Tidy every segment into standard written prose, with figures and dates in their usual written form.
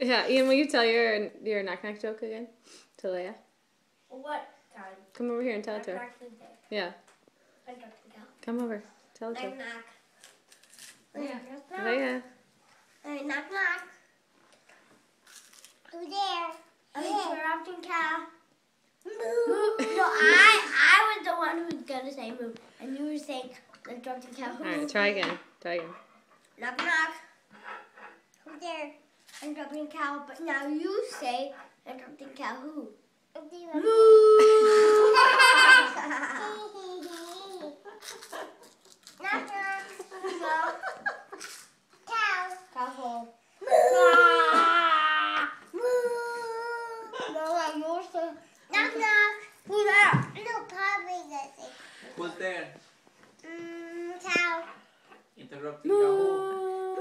Yeah, Ian, will you tell your knock-knock joke again to Leia? What time? Come over here and tell it to her. Yeah. Come over. Tell it to her. Knock. Leia. Knock, knock. Who's there? Interrupting cow. Moo. No, I was the one who was gonna say moo, and you were saying interrupting cow. All right, try again. Knock, knock. Who's there? Interrupting cow, but now you say interrupting cow who? Moo. Knock, knock. No. Cow. Cow hole. Knock, knock. Who's there? No, probably doesn't. Who's there? Cow. Interrupting Yahoo.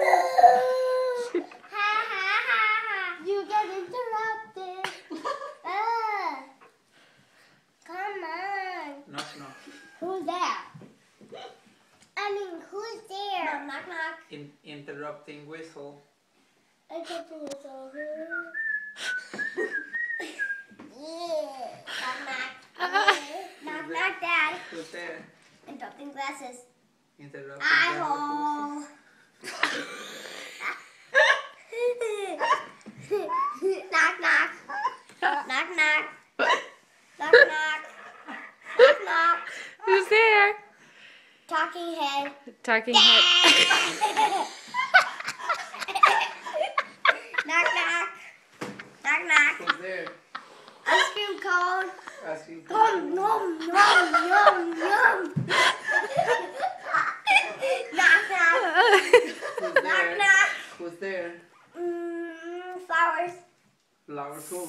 Ha ha ha ha. You get interrupted. Come on. Knock, knock. Who's there? I mean, who's there? Knock, knock. Interrupting whistle. Interrupting whistle. Yeah. Knock, knock. Knock, knock, Dad. Who's there? Interrupting glasses. Interrupting Eye Yahoo. hole. Knock, knock. Knock, knock. Knock, knock. Knock, knock. Who's there? Talking head. Talking head. Knock, knock. Knock, knock. Who's there? Ice cream cone. Asking for Yum, yum, yum, yum, yum. Knock, knock. Who's Knock, there? knock. Who's there? Flowers. Flowers who?